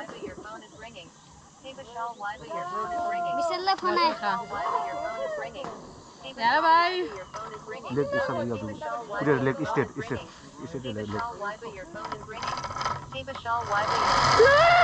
why but your phone is ringing. Hey Vishal, why but your phone is ringing. Vishal phone hai. Vishal, why but your phone is ringing. Hey Yeah, Vishal, bye. why but your phone is ringing. Leg is something Hey else. Vishal, why Put your but leg your phone straight, is ringing. straight Hey leg. Vishal, why but your phone is ringing. Hey Vishal, why but your phone is ringing.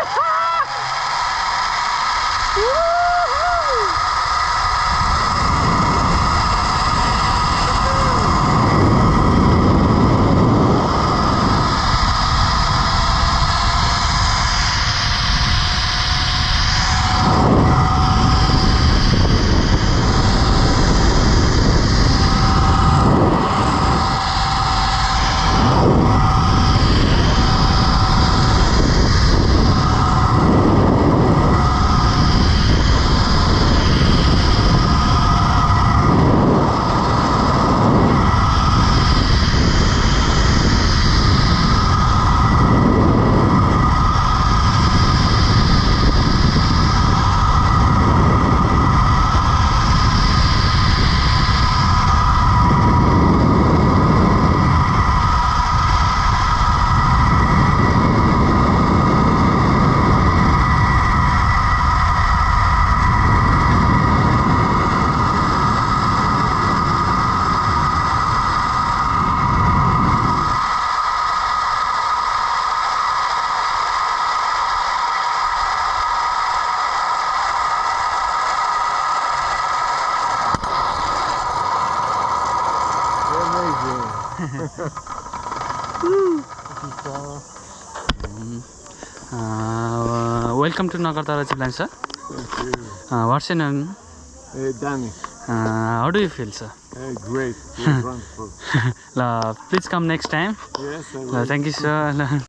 Welcome to Nuwakot Durbar Zipline, sir. Thank you. What's your name? Danny. How do you feel, sir? Great. Wonderful. Please come next time. Yes, I will. Thank you, sir.